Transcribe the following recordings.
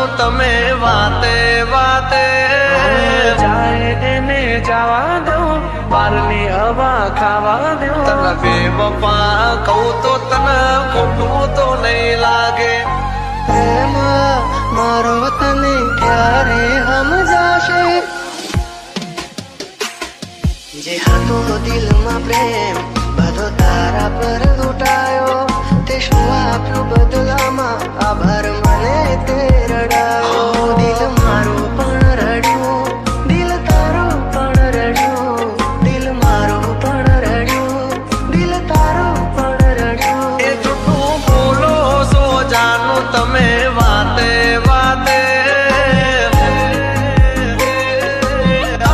જાનું તમે વાતે વાતે જાય એને જવા દો, બારની હવા ખાવા દો. તને બેવફા કહું તો તને ખોટું તો નહીં લાગે. પ્રેમ મારો તને ક્યારે સમજાશે? જે હતો દિલમાં પ્રેમ બધો તારા પર લૂંટાયો, તે શું આપ્યું બદલામાં? આભાર મને તે રડાયો. દિલ મારું પણ રડ્યું, દિલ તારું પણ રડ્યું, દિલ મારું પણ રડ્યું, દિલ તારું પણ રડ્યું. એ જૂઠું બોલો છો જાનું તમે વાતે વાતે.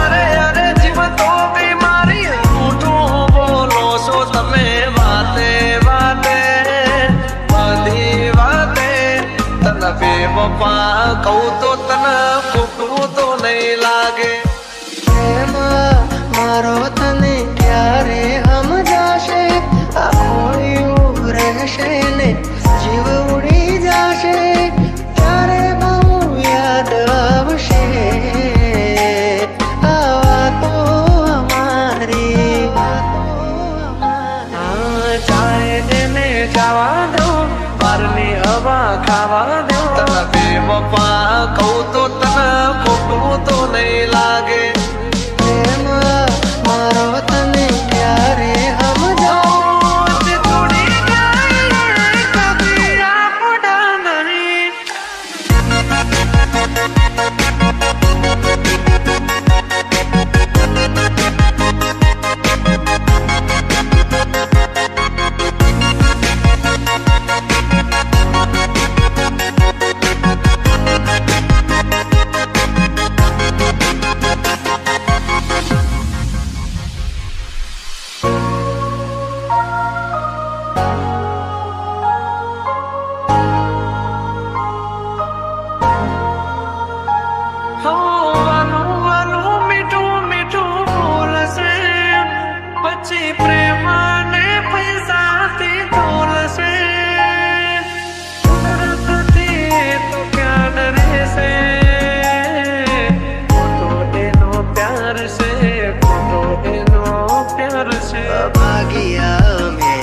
અરે અરે જીવ તો બીમારી જૂઠું બોલો છો તમે વાતે વાતે બધી વાતે. તને બેવફા કહું તો તને ખોટું તો નહીં લાગે. પ્રેમ મારો તને ક્યારે સમજાશે? આ ખોયું રહેશે ને જીવ ઉડી જશે, ત્યારે બહુ યાદ આવશે આ વાતો અમારી. જાય એને જવા દો, બારની હવા ખાવા દો. તને બેવફા કહું તો તને ખોટું તો નહીં લાગે. પ્રેમ મારો તને ક્યારે સમજાશે? છોડી જાય કદી આપણા નહીં. વાલું વાલું મીઠું મીઠું બોલશે, પછી પ્રેમ ને પૈસાથી તોલશે. કુદરતથી તો ક્યાં રહેશે, ખોટો એનો પ્યાર છે, ખોટો એનો પ્યાર છે. ભાગ્યા અમે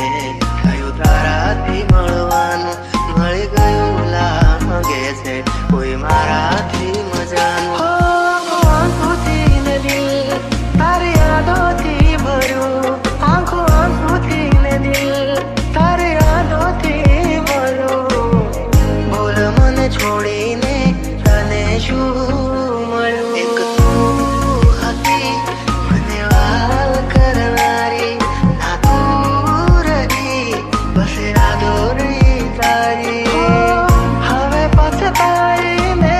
થયું તારાથી મળવાનું, મળી ગયું લાગે છે કોઈ મારાથી મજાનું. આંખોથી ને દિલ તારી યાદોથી ભર્યું, આંખોથી ને દિલ તારી યાદોથી ભર્યું. બોલ મને છોડીને તને શું મળ્યું? એક તું હતી મને વાલ કરનારી, ના તું રહી બસ યાદો રહી તારી. હવે પછતાઈને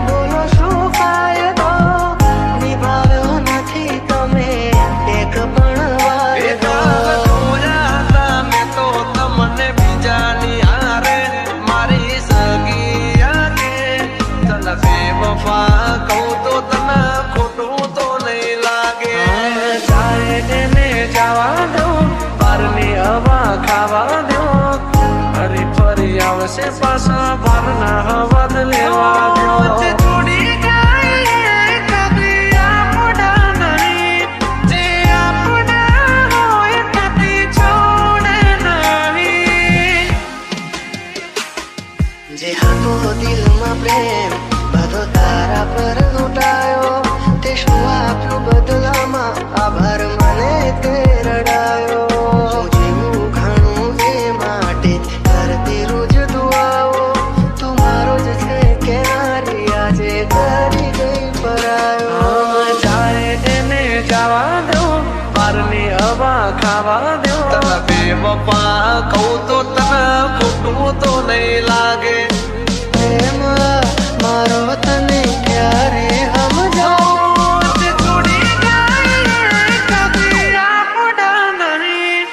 બોલો શું ફાયદો? નિભાવ્યો નથી તમે એક પણ વાયદો. જોયા હતા મેં તો તમને બીજાની હારે, મારી સગી આગે. તને બેવફા કહું તો તને ખોટું તો નહીં લાગે. જાય એને જવા દો, બારની હવા ખાવા દો. ફરી ફરી આવશે પાછા બારના હવા લેવા દો. છોડી જાય કદી આપણા નહીં, જે આપણા હોય કદી છોડે નહીં. જે હતો દિલમાં પ્રેમ બધો તારા પર લૂંટાયો, તે શું આપ્યું બદલામાં? આભાર મને તે રડાયો. હું જીવું ઘણું એ માટે કરતી રોજ દુઆઓ, તું મારો જ છે કે નારી આજે કરી ગઈ પરાયો. જાય એને જવા દો, બારની હવા ખાવા દો. તને બેવફા કહું તો તને ખોટું તો નહીં લાગે. પ્રેમ મારો તને ક્યારે સમજાશે? છોડી જાય કદી આપણા નહીં.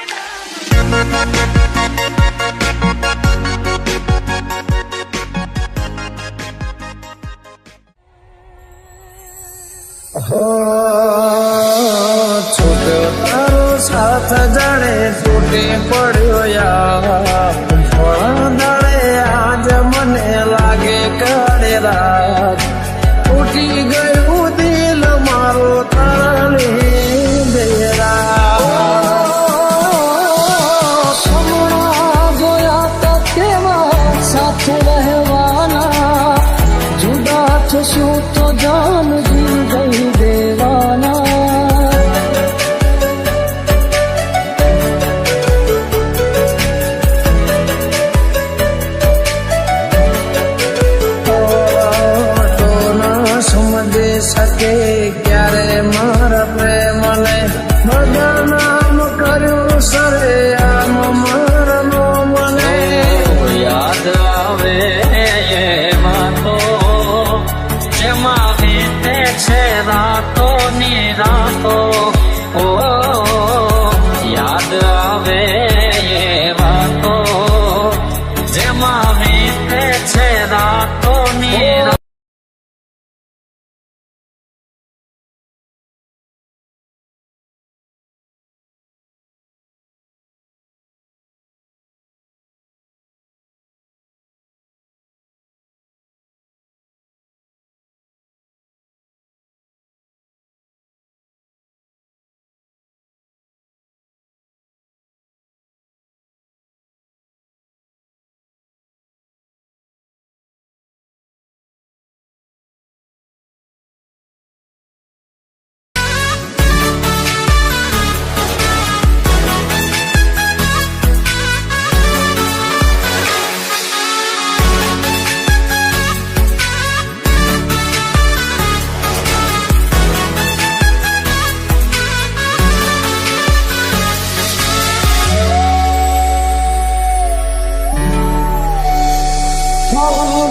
છૂટ્યો તારો સાથ જાણે તૂટી પડ્યો યાર. થોડા દાડે આજ મને લાગે કડેરા બધા નામ કર્યું સરે આમ મરનો મને યાદ આવે એવા તો જેમાં વીતે છે રાતો ની રાતો ઓ યાદ આવે એવા તો જેમાં વીતે છે રાતો ની રાતો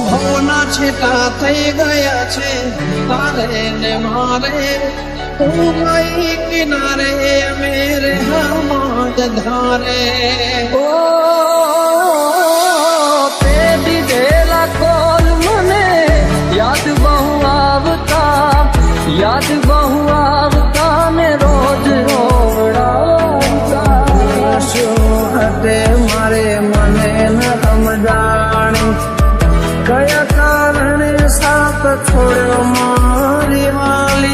ભવના છેટા થઈ ગયા છે તારે ને મારે તું ગઈ કિનારે મેરે હમાજ ધારે ઓ તે દીધેલા કોલ મને યાદ બહુ આવતા ને રોજ રોવડાવતા શું હતે મારે મને ન સમજાણી કયા કારણે સાથ છોડ્યો મારી વાલી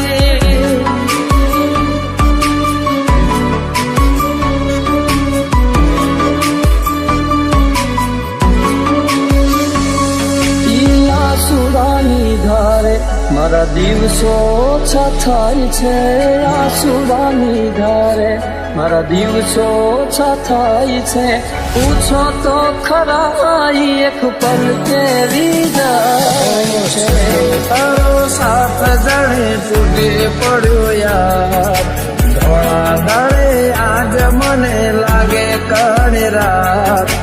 આસુરાની ધારે મારા દિવસો ઓછા થાય છે આસુરાની ધારે મારા દિવસો ઓછા થાય છે પૂછો તો ખરા એક પલ કેવી જાય છે તારો સાથ જણે તૂટી પડ્યો યાર ધોળા દાડે આજ મને લાગે કાળી રાત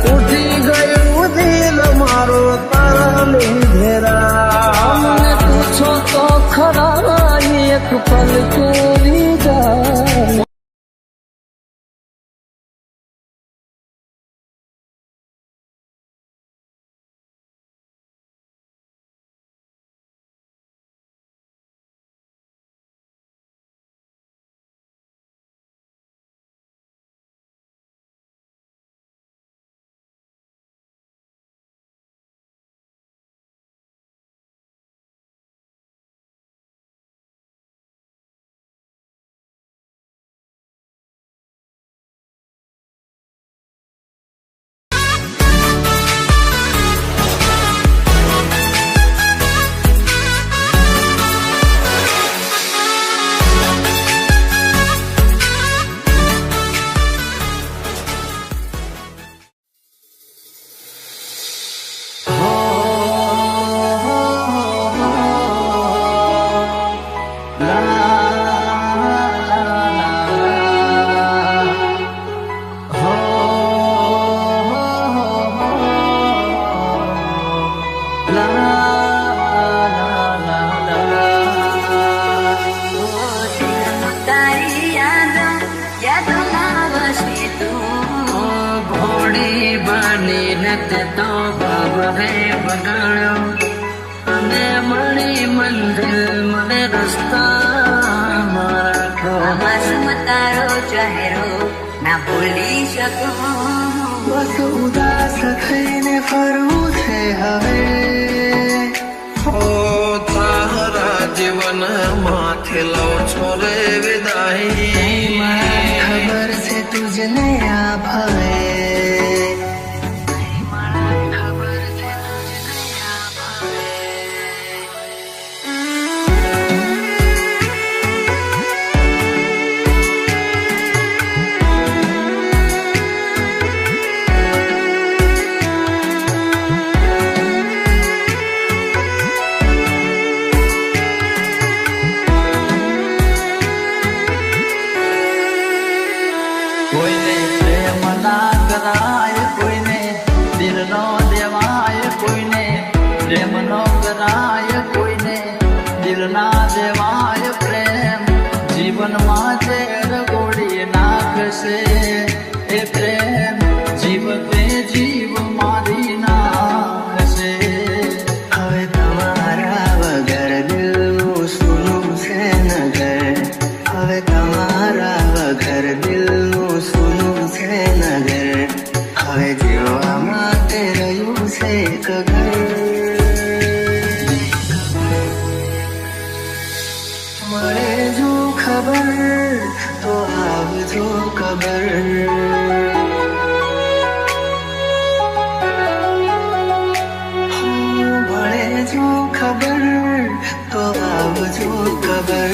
ઉઠી ગયું દિલ મારો તારા લીધે અમને પૂછો તો ખરા એક પલ કેવી જાય તો બાબરે બગાડ્યો અને મળી મંદિર મને રસ્તા મારા માસૂમ તારો ચહેરો ના ભૂલી શકું બસ ઉદાસ થઈને ફરવું છે હવે ઓ તારા જીવન માથે લો છો રે વિદાય ખબર છે તુજને આ ભાવે કોઈને પ્રેમ ના કરાય, કોઈને દિલ નો દેવાય, કોઈને પ્રેમ નો કરાય, કોઈને દિલ ના દેવાય. પ્રેમ જીવનમાં ઝેર ગોળી નાખશે, એ પ્રેમ જીવ તે જીવ મારી નાખશે. હવે તમારા વગર દિલનું સૂનું છે નગર, હવે તમારા વગર દિલનું સૂનું છે નગર, હવે જીવવા માટે રહ્યું છે એક ઘર. મળે જો ખબર તો આવજો ખબર, મળે જો ખબર તો આવજો ખબર.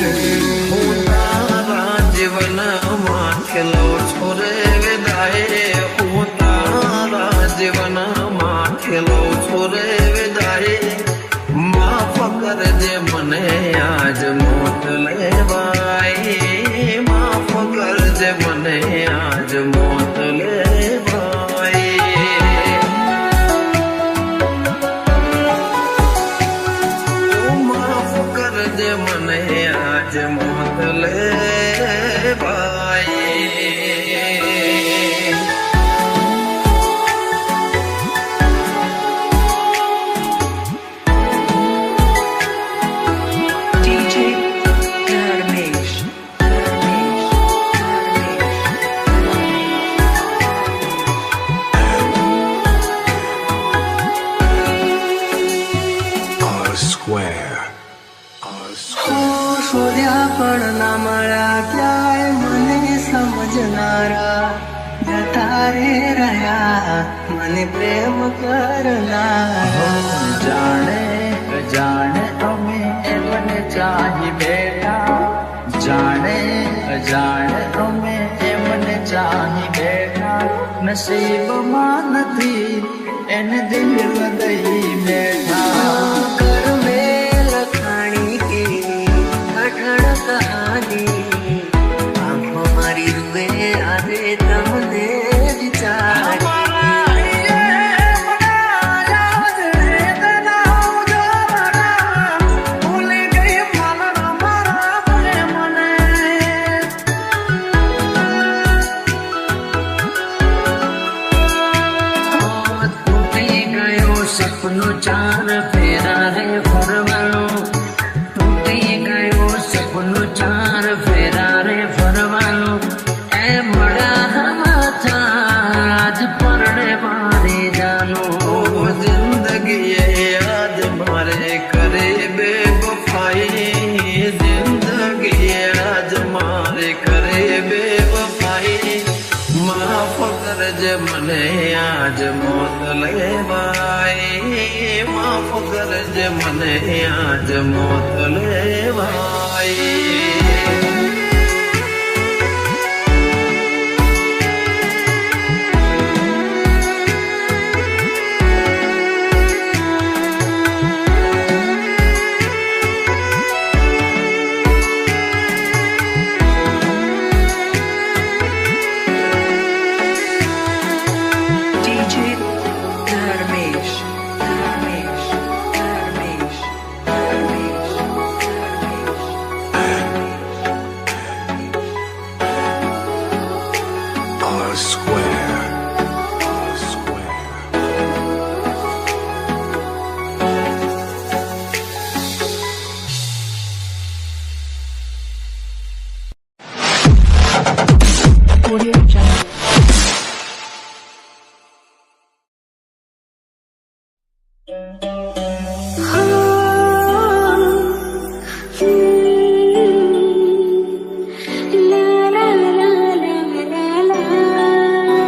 હું તારા જીવનમાં ખેલો છોરે વિદાય, હું તારા જીવનમાં ખેલો છોરે વિદાય. માફ કરજે મને આજ મોત લેવાય, માફ કરજે મને આજ મોત લેવાય. માફ કરજે મને આજ મોત લેવાય. DJ Dharmesh. શોધ્યા પણ ના મળ્યા ક્યાંય મને સમજનારા, જતા રે રહ્યા મને પ્રેમ કરનારા. જાણે અજાણે અમે એમને ચાહી બેઠા, જાણે અજાણે અમે એમને ચાહી બેઠા. નસીબમાં નથી એને દિલ દઈ બેઠા. કર મેં લખાણી કે કઠણ કહાની, આંખો મારી રૂએ આજે તમને વિચારી. સપનું ચાર ફેરા રે ફરવાનું, તૂટી ગયો સપનું ચાર ફેરા રે ફરવાનું. એ મળ્યા આજ પરણે મારી જાનું. જિંદગી યાદ મારે કરે બેવફાઈ, જિંદગી યાદ મારે કરે બેવફાઈ. માફ કરજે મને આજ મોત લેવાય, માફ કરજે મને આજ મોત લેવાય. DJ Dharmesh. Dharmesh. Dharmesh. Dharmesh. Audio Jungle. La la la la la la.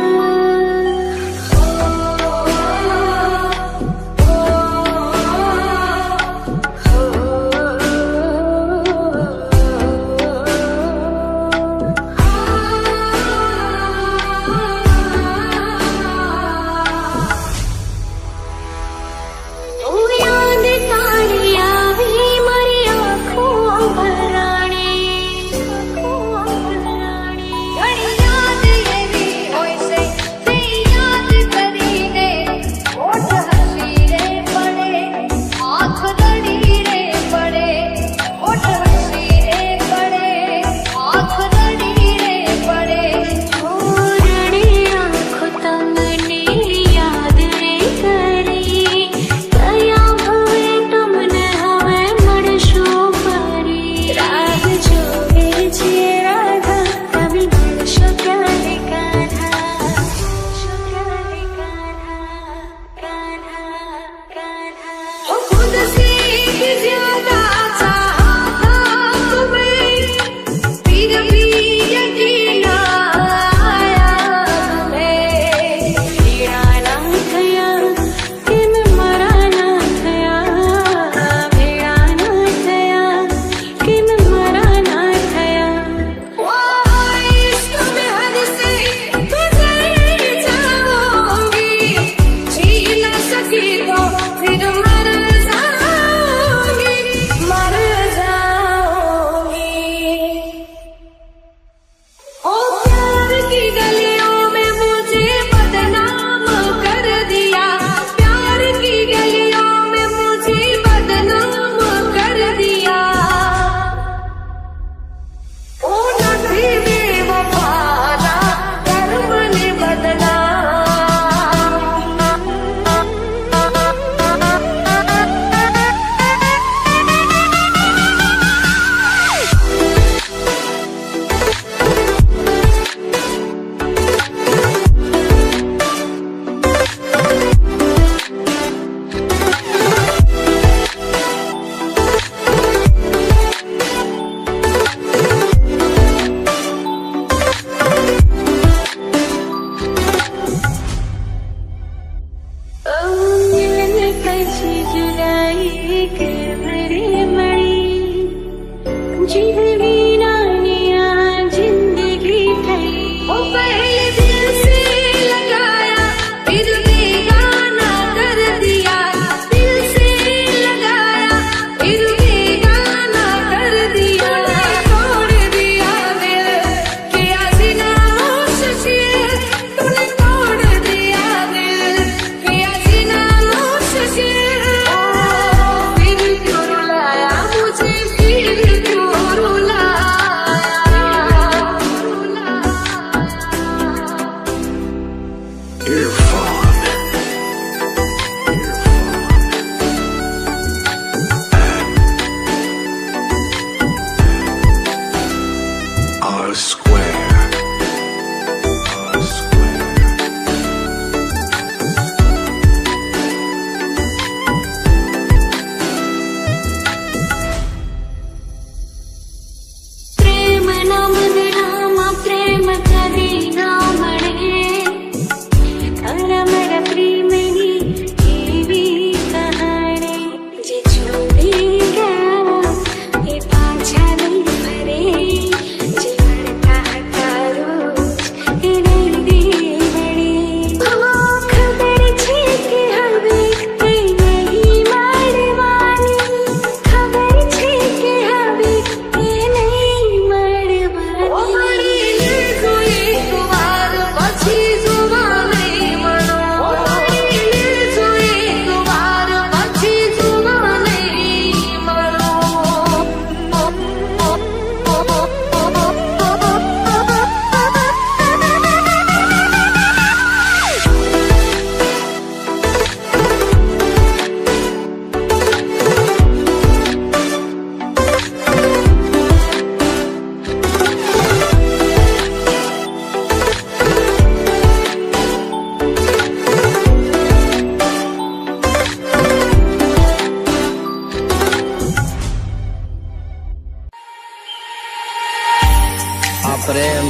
પ્રેમ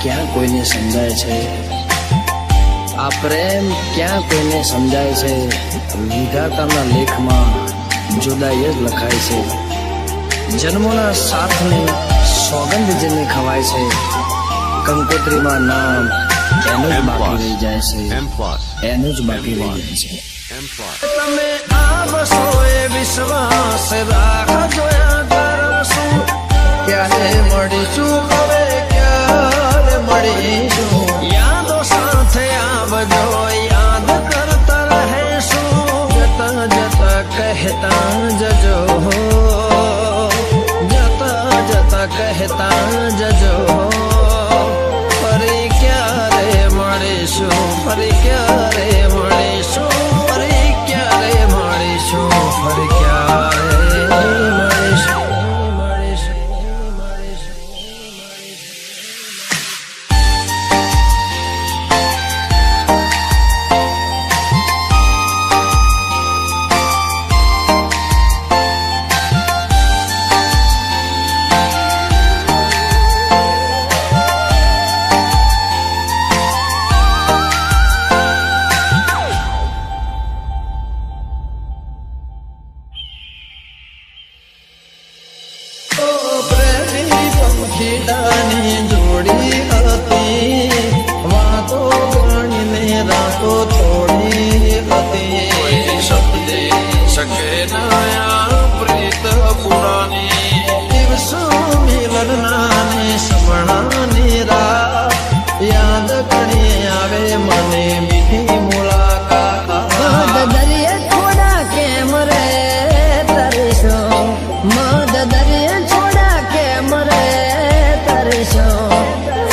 ક્યાં કોઈને સમજાય છે? આ પ્રેમ ક્યાં કોઈને સમજાય છે? વિધાતાના લેખમાં જુદાઈ જ લખાય છે. જન્મોના સાથની સોગંદ જેને ખવાય છે, કંકોત્રીમાં નામ એનું જ બાકી રહી જાય છે, એનું જ બાકી રહી જાય છે. તમે આવશો એ વિશ્વાસ રાખજો. કરશું ક્યારે મળીશું, હવે ક્યારે મળીશું? યાદો સાથે આવજો, યાદ કરતા રહેશું. જતા જતા કહેતા જજો, જતા જતા કહેતા જજો. ફરી ક્યારે મળીશું, ફરી ક્યારે મળીશું, ફરી ક્યારે મળીશું, ફરી ક્યારે મળીશું, મળીશું, મળીશું. ખીડાની જોડી હતી, વાતો ગણીને રાતો થોડી હતી. સમજી શકે નયા પ્રીત પુરાની, દિવસો મિલનાની સમણાની રાત. યાદ ઘણી આવે મને મીઠી મુલાકાત. દરિયા છોડા કેમ રે તરશો, મદ દરિયા છોડા કેમ રે તરશો.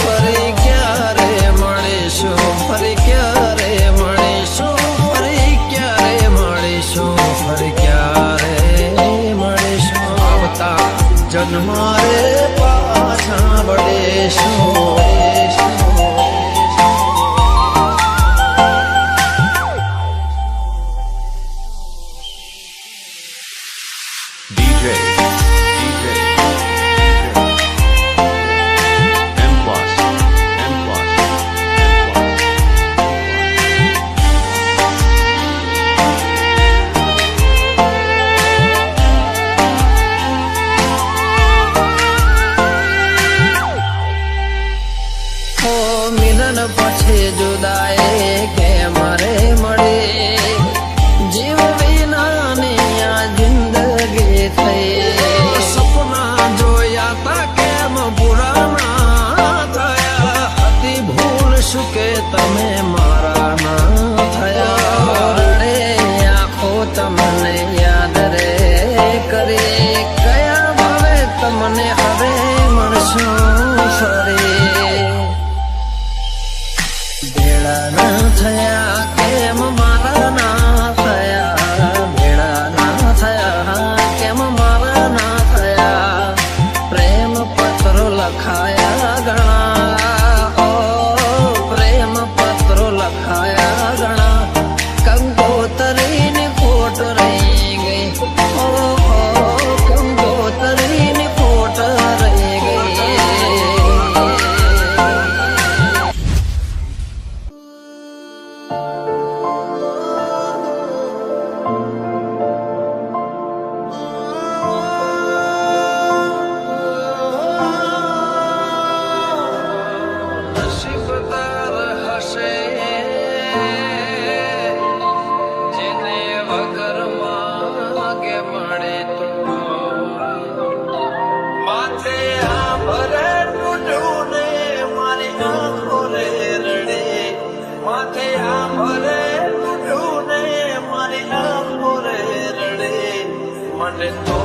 ફરી ક્યારે મળીશું, ફરી ક્યારે મળીશું, ફરી ક્યારે મળીશું, ફરી ક્યારે મળીશું? આવતા જન્મારે પાછા વળીશું. મિલન પછી જુદાઈ કેમ રે મળે? જીવ વિનાની આ જિંદગી થઈ. સપના જોયા તા કેમ પુરાના થયા? હતી ભૂલ શું કે તમે મારા ના થયા? રડે આંખો તમને યાદ રે કરી, કયા ભાવે તમને હવે મળશો ફરી? ભેળા ના થયા કેમ મારા ના થયા? ભેળા ના થયા કેમ મારા ના થયા? પ્રેમ પત્રો લખાયા ઘણા, પ્રેમ પત્રો લખાયા ઘણા. કંકોતરીની ખોટ રહી ગઈ, કંકોતરીની ખોટ રહી ગઈ. નસીબદાર હશે જેને વગર માગે મળે તો. માથે આંભરે તૂટ્યું ને મારી આંખો રે રડે. માથે આંભરે તૂટ્યું ને મારી આંખો રે રડે. મને તો